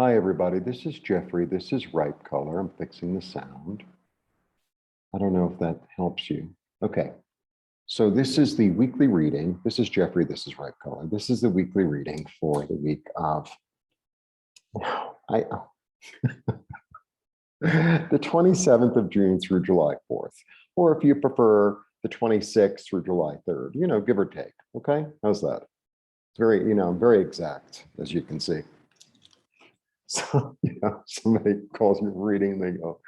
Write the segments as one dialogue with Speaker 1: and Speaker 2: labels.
Speaker 1: Hi, everybody. This is Jeffrey. This is Ripecolor. I'm fixing the sound. I don't know if that helps you. Okay. So this is the weekly reading. This is Jeffrey. This is Ripecolor. This is the weekly reading for the week of the 27th of June through July 4th, or if you prefer, the 26th through July 3rd, give or take. Okay. How's that? It's very, very exact, as you can see. So, somebody calls me reading, they go,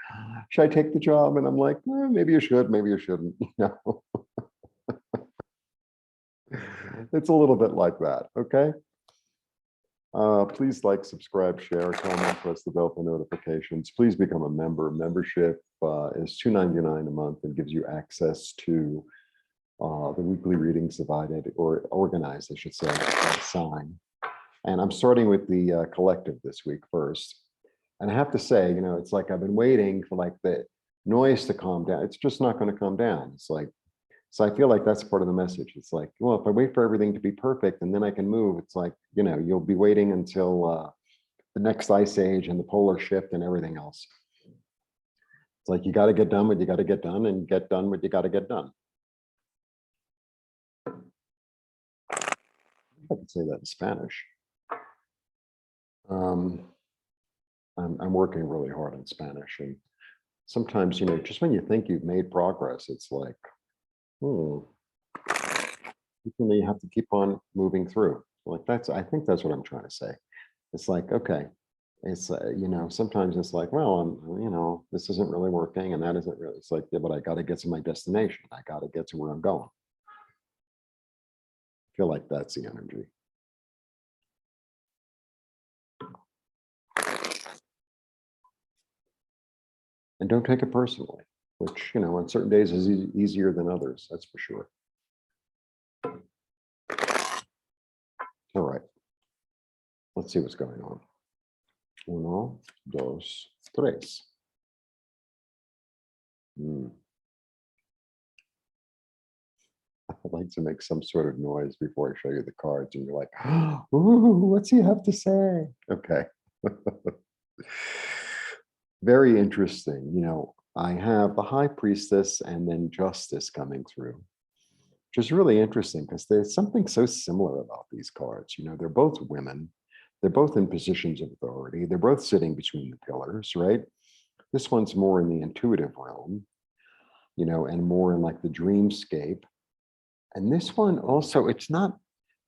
Speaker 1: should I take the job? And I'm like, maybe you should, maybe you shouldn't. It's a little bit like that. Okay. Please like, subscribe, share, comment, press the bell for notifications. Please become a member. Membership is $2.99 a month and gives you access to the weekly readings divided or organized, I should say, by sign. And I'm starting with the collective this week first. And I have to say, it's like I've been waiting for like the noise to calm down. It's just not going to calm down. It's like, so I feel like that's part of the message. It's like, well, if I wait for everything to be perfect and then I can move, it's like, you'll be waiting until the next ice age and the polar shift and everything else. It's like, you got to get done what you got to get done and get done what you got to get done. I could say that in Spanish. I'm working really hard in Spanish, and sometimes, just when you think you've made progress, it's like, you have to keep on moving through. Like I think that's what I'm trying to say. It's like, okay, it's, sometimes it's like, well, this isn't really working and that isn't really, it's like, yeah, but I got to get to my destination. I got to get to where I'm going. I feel like that's the energy. And don't take it personally, which, on certain days is easier than others. That's for sure. All right. Let's see what's going on. Uno, dos, tres. I'd like to make some sort of noise before I show you the cards and you're like, ooh, what's he have to say? Okay. Very interesting. I have the High Priestess and then Justice coming through, which is really interesting because there's something so similar about these cards. They're both women. They're both in positions of authority. They're both sitting between the pillars, right? This one's more in the intuitive realm, and more in like the dreamscape. And this one also, it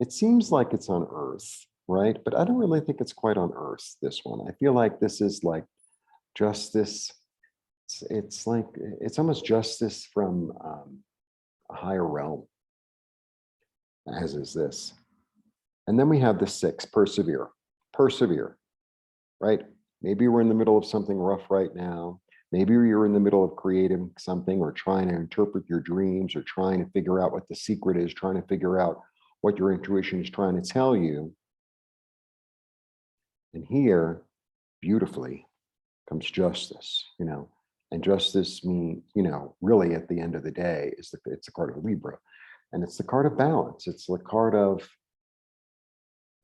Speaker 1: seems like it's on Earth, right? But I don't really think it's quite on Earth, this one. I feel like this is like justice. It's like, it's almost justice from a higher realm, as is this. And then we have the 6, persevere, right? Maybe we're in the middle of something rough right now. Maybe you're in the middle of creating something or trying to interpret your dreams or trying to figure out what the secret is, trying to figure out what your intuition is trying to tell you. And here, beautifully, comes justice, and justice means, really at the end of the day, it's the card of Libra. And it's the card of balance. It's the card of,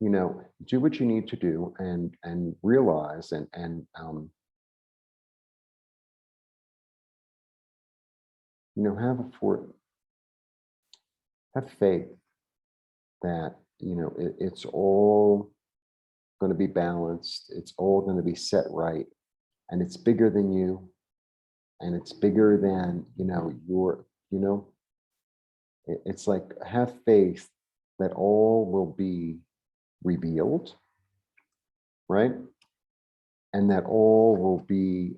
Speaker 1: do what you need to do and realize and have faith that, it's all going to be balanced. It's all going to be set right. And it's bigger than you. And it's bigger than, it's like, have faith that all will be revealed, right? And that all will be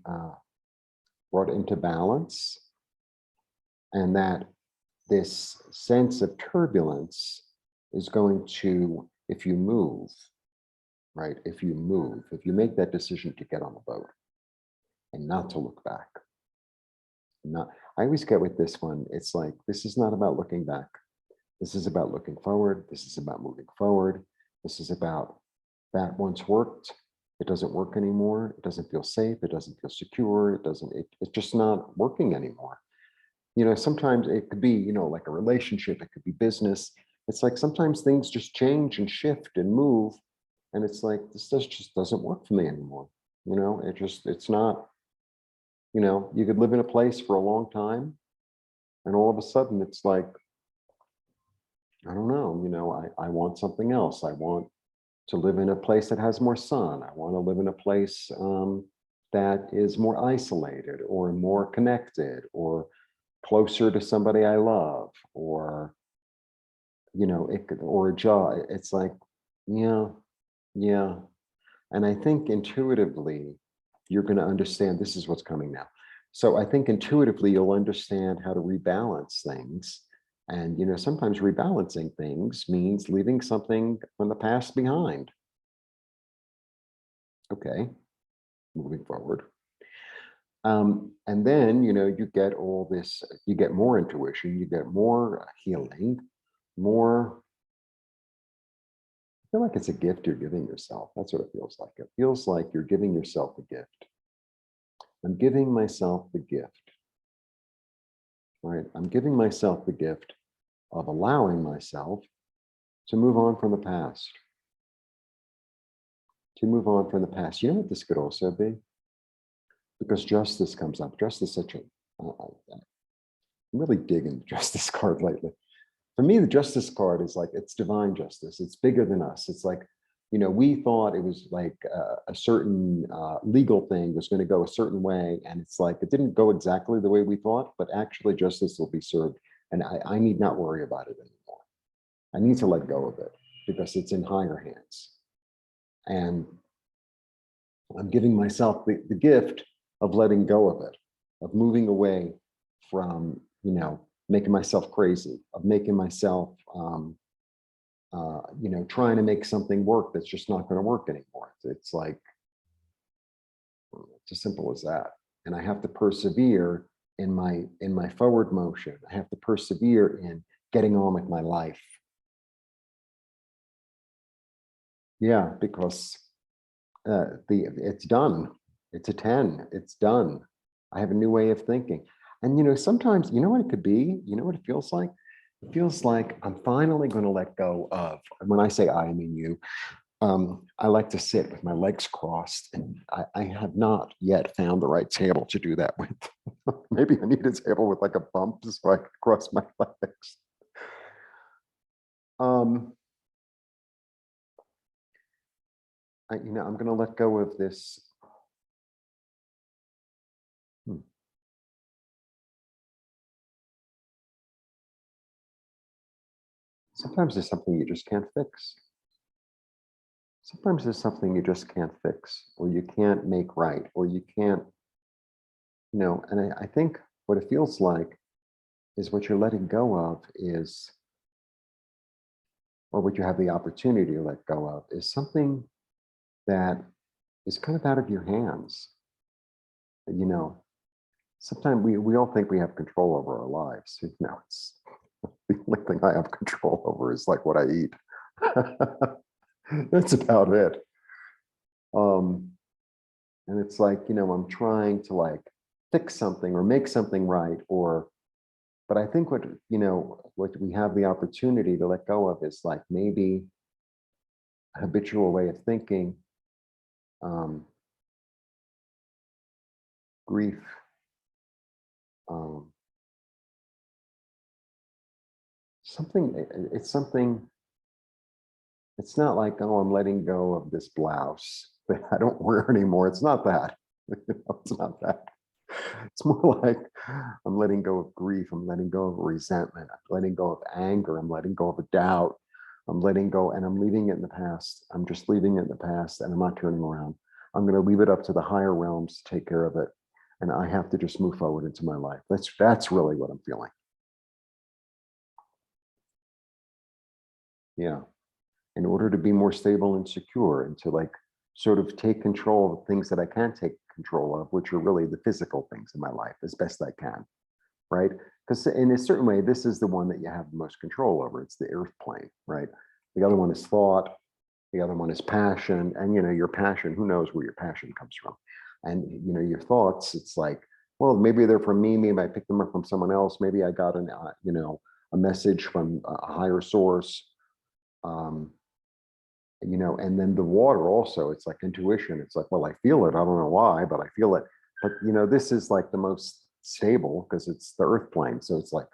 Speaker 1: brought into balance. And that this sense of turbulence is going to, if you move, right? If you make that decision to get on the boat and not to look back. I always get with this one, it's like, this is not about looking back. This is about looking forward. This is about moving forward. This is about that once worked. It doesn't work anymore. It doesn't feel safe. It doesn't feel secure. It's just not working anymore. Sometimes it could be, like a relationship, it could be business. It's like sometimes things just change and shift and move. And it's like, just doesn't work for me anymore. It's not, you could live in a place for a long time, and all of a sudden it's like, I don't know, I want something else. I want to live in a place that has more sun. I want to live in a place that is more isolated or more connected or closer to somebody I love, or, or a job. It's like, yeah, yeah. And I think intuitively, you're going to understand this is what's coming now. So I think intuitively, you'll understand how to rebalance things. And, sometimes rebalancing things means leaving something from the past behind. Okay, moving forward. And then, you get all this, you get more intuition, you get more healing, more. I feel like it's a gift you're giving yourself. That's what it feels like. It feels like you're giving yourself a gift. I'm giving myself the gift, right? I'm giving myself the gift of allowing myself to move on from the past. To move on from the past. You know what this could also be? Because justice comes up. Justice is such a, I'm really digging the justice card lately. For me, the justice card is like, it's divine justice. It's bigger than us. It's like, we thought it was like a certain legal thing was going to go a certain way. And it's like, it didn't go exactly the way we thought, but actually justice will be served. And I need not worry about it anymore. I need to let go of it because it's in higher hands. And I'm giving myself the gift of letting go of it, of moving away from, making myself crazy, of making myself, trying to make something work that's just not going to work anymore. It's like, it's as simple as that. And I have to persevere in my forward motion. I have to persevere in getting on with my life. Yeah, because it's done. It's a 10. It's done. I have a new way of thinking. And sometimes, what it could be? You know what it feels like? It feels like I'm finally going to let go of, and when I say I mean you, I like to sit with my legs crossed, and I have not yet found the right table to do that with. Maybe I need a table with like a bump so I can cross my legs. I'm going to let go of this. Sometimes there's something you just can't fix. Sometimes there's something you just can't fix, or you can't make right, or you can't, and I think what it feels like is what you're letting go of is, or what you have the opportunity to let go of is something that is kind of out of your hands. Sometimes we all think we have control over our lives. It's the only thing I have control over is like what I eat. That's about it. And it's like, I'm trying to like fix something or make something right, but I think what we have the opportunity to let go of is like maybe a habitual way of thinking, grief, it's not like, oh, I'm letting go of this blouse that I don't wear anymore. It's not that. It's not that. It's more like I'm letting go of grief. I'm letting go of resentment. I'm letting go of anger. I'm letting go of a doubt. I'm letting go, and I'm leaving it in the past. I'm just leaving it in the past, and I'm not turning around. I'm going to leave it up to the higher realms to take care of it. And I have to just move forward into my life. That's really what I'm feeling. Yeah. In order to be more stable and secure, and to like sort of take control of things that I can take control of, which are really the physical things in my life as best I can, right? Because in a certain way, this is the one that you have the most control over. It's the earth plane, right? The other one is thought. The other one is passion. And, your passion, who knows where your passion comes from? And, your thoughts, it's like, well, maybe they're from me. Maybe I picked them up from someone else. Maybe I got a message from a higher source. you know, and then the water also, it's like intuition. It's like, well, I feel it. I don't know why, but I feel it. But, you know, this is like the most stable because it's the earth plane. So it's like,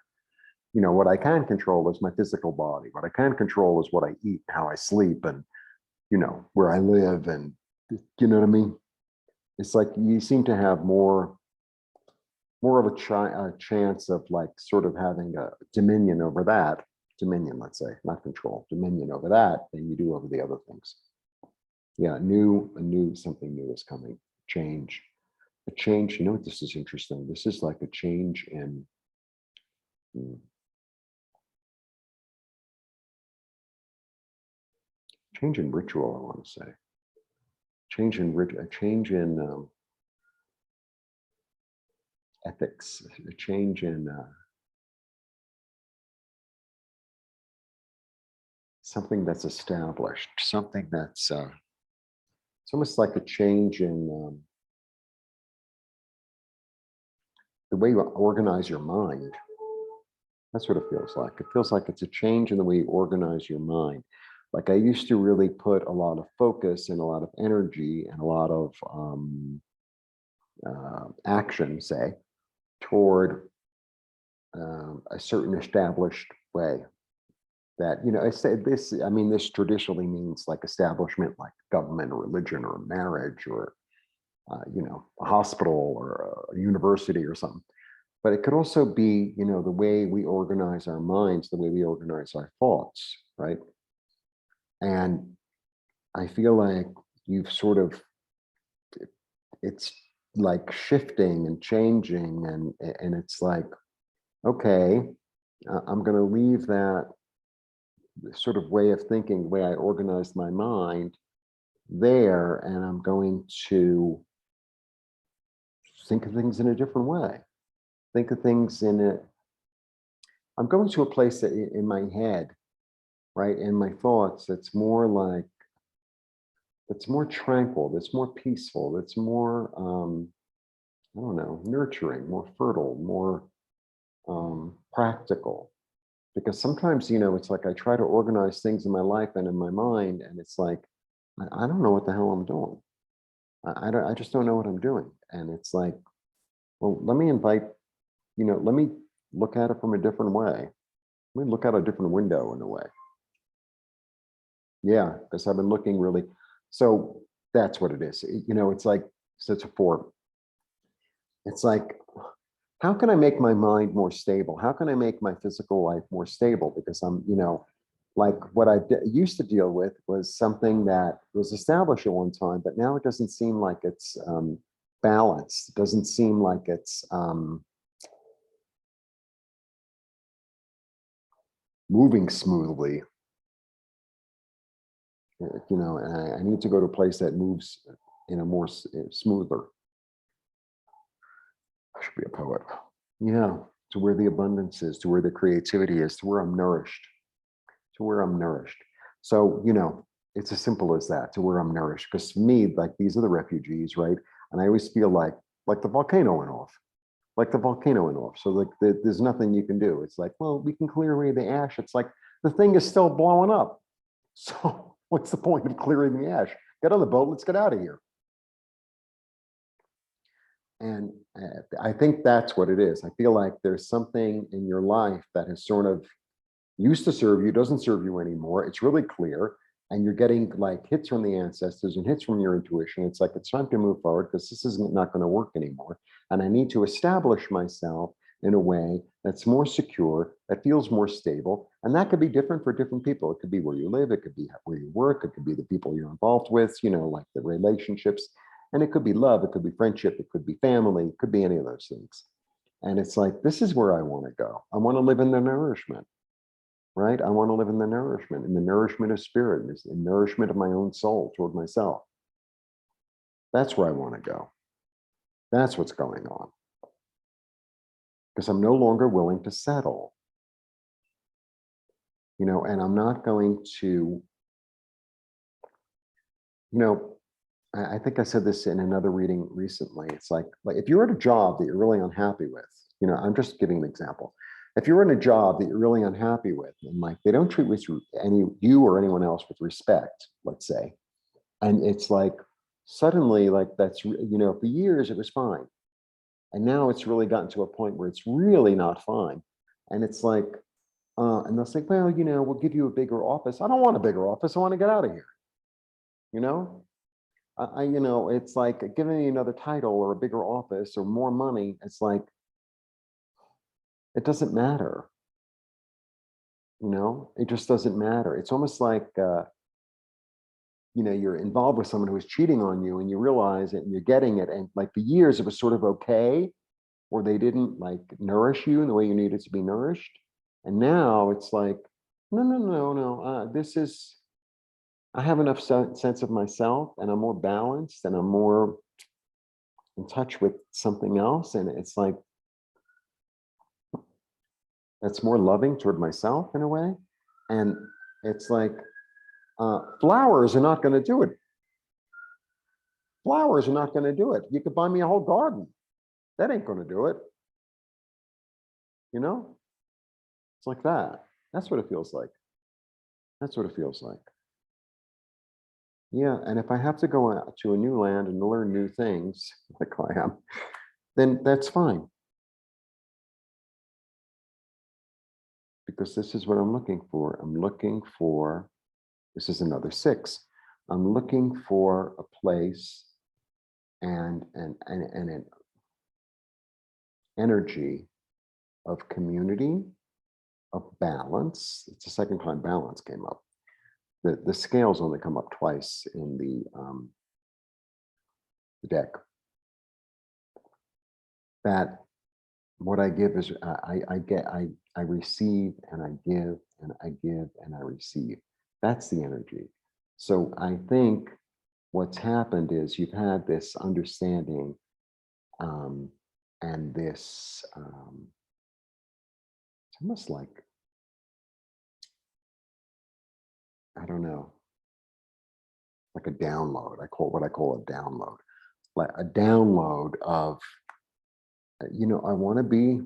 Speaker 1: you know, what I can control is my physical body. What I can control is what I eat, how I sleep, and, you know, where I live. And, you know what I mean? It's like you seem to have more of a chance of like sort of having a dominion over that, dominion, let's say, not control, dominion over that than you do over the other things. Yeah, something new is coming, change. A change, you know what, this is interesting. This is like a change in, change in ritual, I want to say. Change in a change in ethics, a change in something that's established, something that's it's almost like a change in the way you organize your mind. That's what it feels like. It feels like it's a change in the way you organize your mind. Like I used to really put a lot of focus and a lot of energy and a lot of action, say, toward a certain established way. That, you know, I say this, I mean, this traditionally means like establishment, like government or religion or marriage or, you know, a hospital or a university or something. But it could also be, you know, the way we organize our minds, the way we organize our thoughts, right? And I feel like you've sort of, it's like shifting and changing, and it's like, okay, I'm going to leave that sort of way of thinking, the way I organized my mind there, and I'm going to think of things in a different way. Think of things in a, I'm going to a place that in my head, right, in my thoughts, that's more like, it's more tranquil, that's more peaceful, that's more, I don't know, nurturing, more fertile, more practical. Because sometimes, you know, it's like I try to organize things in my life and in my mind, and it's like, I don't know what the hell I'm doing. I just don't know what I'm doing. And it's like, well, let me invite, you know, let me look at it from a different way. Let me look out a different window in a way. Yeah, because I've been looking really, so that's what it is. You know, it's like, so it's a form. It's like, how can I make my mind more stable? How can I make my physical life more stable? Because I'm, you know, like what I used to deal with was something that was established at one time, but now it doesn't seem like it's balanced. It doesn't seem like it's moving smoothly. You know, and I need to go to a place that moves in a more smoother. I should be a poet. Yeah, to where the abundance is, to where the creativity is, to where I'm nourished, to where I'm nourished. So, you know, it's as simple as that, to where I'm nourished. Because for me, like these are the refugees, right? And I always feel like the volcano went off, like the volcano went off. So like there's nothing you can do. It's like, well, we can clear away the ash. It's like the thing is still blowing up. So what's the point of clearing the ash? Get on the boat. Let's get out of here. And I think that's what it is. I feel like there's something in your life that has sort of used to serve you, doesn't serve you anymore. It's really clear. And you're getting like hits from the ancestors and hits from your intuition. It's like, it's time to move forward because this isn't not going to work anymore. And I need to establish myself in a way that's more secure, that feels more stable. And that could be different for different people. It could be where you live, it could be where you work, it could be the people you're involved with, you know, like the relationships. And it could be love, it could be friendship, it could be family, it could be any of those things. And it's like, this is where I want to go. I want to live in the nourishment, right? I want to live in the nourishment of spirit, the nourishment of my own soul toward myself. That's where I want to go. That's what's going on. Because I'm no longer willing to settle. You know, and I'm not going to, you know, I think I said this in another reading recently. It's like if you're at a job that you're really unhappy with, you know, I'm just giving an example. if you're in a job that you're really unhappy with, and like they don't treat with you or anyone else with respect, let's say, and it's like suddenly like that's for years it was fine, and now it's really gotten to a point where it's really not fine, and it's like, and they'll say, well, we'll give you a bigger office. I don't want a bigger office. I want to get out of here. You know, it's like giving me another title or a bigger office or more money. It's like, it doesn't matter. It just doesn't matter. It's almost like, you're involved with someone who is cheating on you and you realize it and you're getting it. And like for years, it was sort of okay, or they didn't like nourish you in the way you needed to be nourished. And now it's like, no, no, no, no. I have enough sense of myself, and I'm more balanced, and I'm more in touch with something else. And it's like, that's more loving toward myself in a way. And it's like, flowers are not going to do it. Flowers are not going to do it. You could buy me a whole garden. That ain't going to do it. It's like that. That's what it feels like. That's what it feels like. Yeah. And if I have to go out to a new land and learn new things, like I am, then that's fine. Because this is what I'm looking for. This is another 6. I'm looking for a place and an energy of community, of balance. It's the second time balance came up. The scales only come up twice in the deck. That what I give is I receive and I give and I give and I receive. That's the energy. So I think what's happened is you've had this understanding and this it's almost like, I don't know, like a download. I call a download, like a download of, I want to be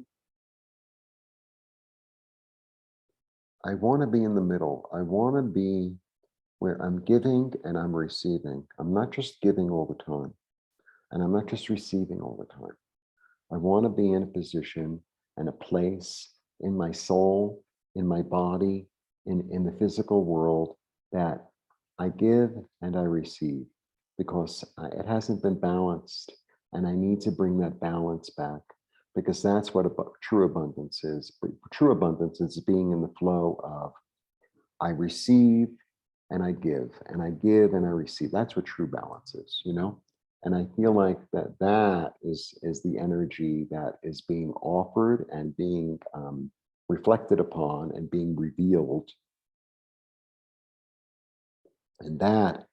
Speaker 1: in the middle. I want to be where I'm giving and I'm receiving. I'm not just giving all the time, and I'm not just receiving all the time. I want to be in a position and a place in my soul, in my body, in the physical world, that I give and I receive, because it hasn't been balanced, and I need to bring that balance back, because that's what true abundance is. True abundance is being in the flow of I receive and I give, and I give and I receive. That's what true balance is, And I feel like that is the energy that is being offered and being reflected upon and being revealed. And that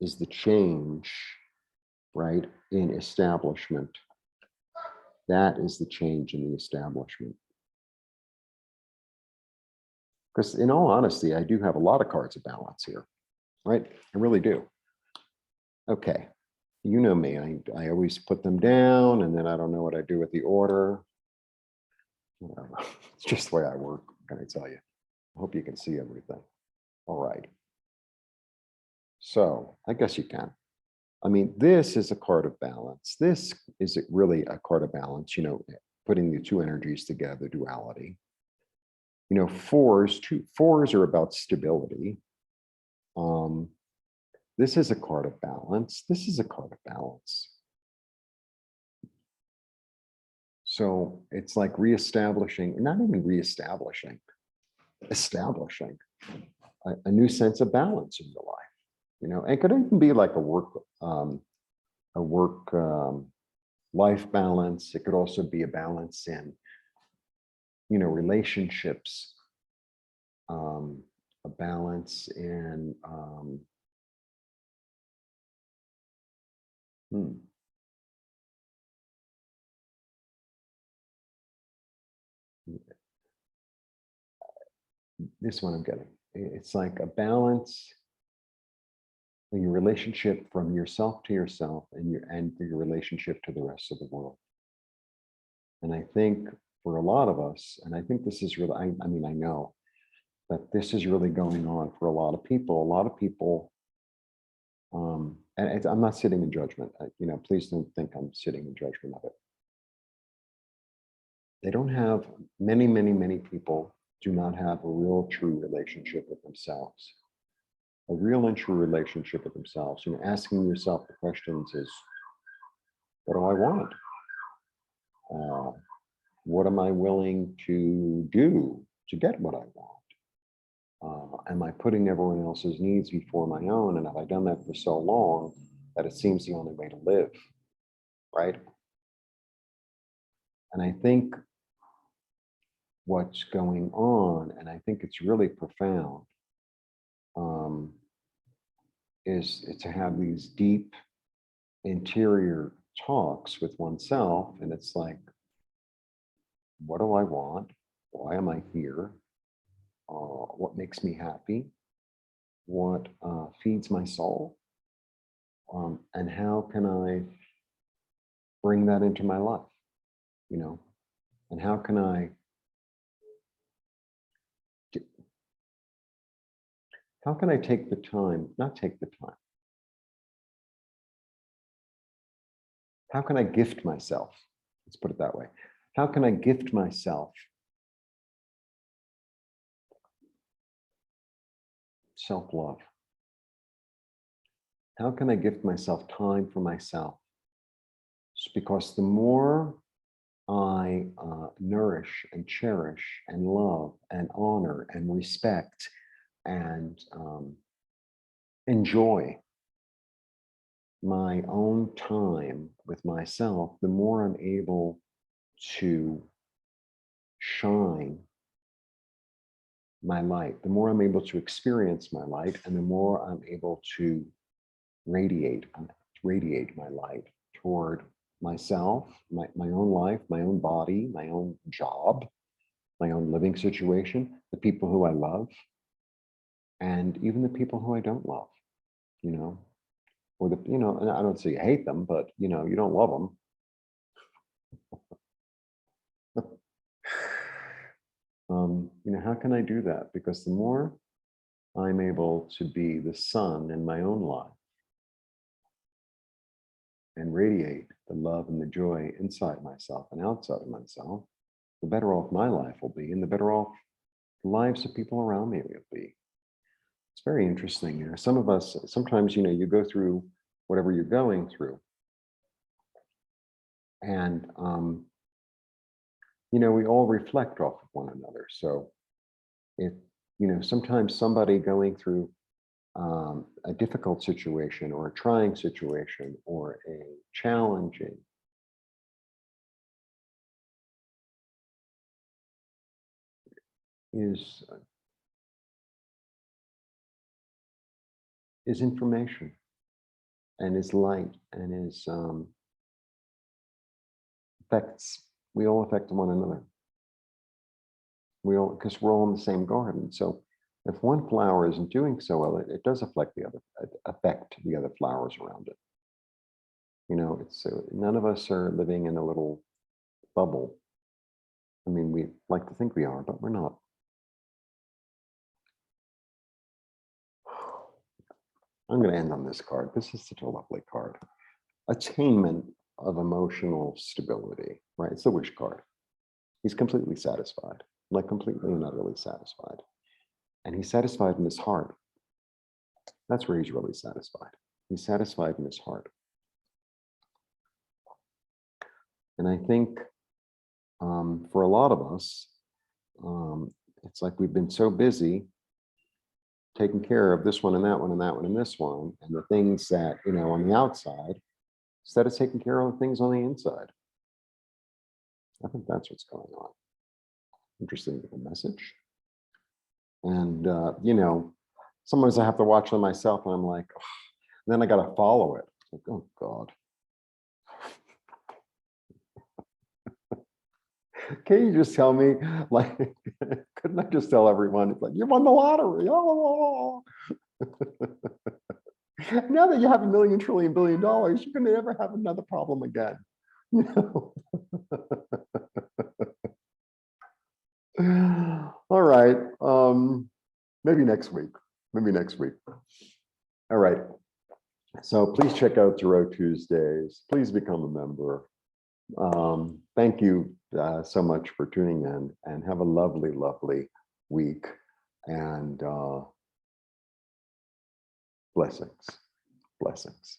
Speaker 1: is the change, right, in establishment. That is the change in the establishment. Because in all honesty, I do have a lot of cards of balance here, right? I really do. Okay. You know me, I always put them down, and then I don't know what I do with the order. It's just the way I work, can I tell you? I hope you can see everything. All right. So I guess you can. I mean, this is a card of balance. This is really a card of balance, putting the two energies together, duality. Fours are about stability. This is a card of balance. This is a card of balance. So it's like reestablishing, not even reestablishing, establishing a new sense of balance in your life. And it could even be like a work life balance. It could also be a balance in, relationships, a balance in, this one I'm getting. It's like a balance in your relationship from yourself to yourself, and your relationship to the rest of the world. And I think for a lot of us, and I think this is really, I mean, I know that this is really going on for a lot of people. A lot of people, and I'm not sitting in judgment. Please don't think I'm sitting in judgment of it. They don't have, many people do not have a real true relationship with themselves. A real and true relationship with themselves. Asking yourself the questions is, what do I want? What am I willing to do to get what I want? Am I putting everyone else's needs before my own? And have I done that for so long that it seems the only way to live, right? And I think what's going on, and I think it's really profound, is to have these deep interior talks with oneself. And it's like, what do I want? Why am I here? What makes me happy? What feeds my soul? And how can I bring that into my life? And how can I take the time, not take the time. How can I gift myself? Let's put it that way. How can I gift myself self-love? How can I gift myself time for myself? Because the more I nourish and cherish and love and honor and respect and enjoy my own time with myself, the more I'm able to shine my light, the more I'm able to experience my light, and the more I'm able to radiate my light toward myself, my own life, my own body, my own job, my own living situation, the people who I love, and even the people who I don't love, or and I don't say you hate them, but you don't love them. How can I do that? Because the more I'm able to be the sun in my own life and radiate the love and the joy inside myself and outside of myself, the better off my life will be, and the better off the lives of people around me will be. It's very interesting. Some of us, sometimes, you go through whatever you're going through. And, we all reflect off of one another. So if, sometimes somebody going through a difficult situation or a trying situation or a challenging is information and is light and is affects, we all affect one another. Because we're all in the same garden. So if one flower isn't doing so well, it does affect the other flowers around it. It's none of us are living in a little bubble. I mean, we like to think we are, but we're not. I'm going to end on this card. This is such a lovely card. Attainment of emotional stability, right? It's the wish card. He's completely satisfied, like completely and utterly satisfied. And he's satisfied in his heart. That's where he's really satisfied. He's satisfied in his heart. And I think for a lot of us, it's like we've been so busy taking care of this one and that one and that one and this one, and the things that, on the outside, instead of taking care of the things on the inside. I think that's what's going on. Interesting little message. And, sometimes I have to watch them myself and I'm like, oh, and then I got to follow it. It's like, oh God. Can you just tell me, like, couldn't I just tell everyone, it's like, you won the lottery. Oh. Now that you have $1 million, trillion, billion, you're going to never have another problem again. All right. Maybe next week. Maybe next week. All right. So please check out Zero Tuesdays. Please become a member. Thank you so much for tuning in, and have a lovely, lovely week. And blessings. Blessings.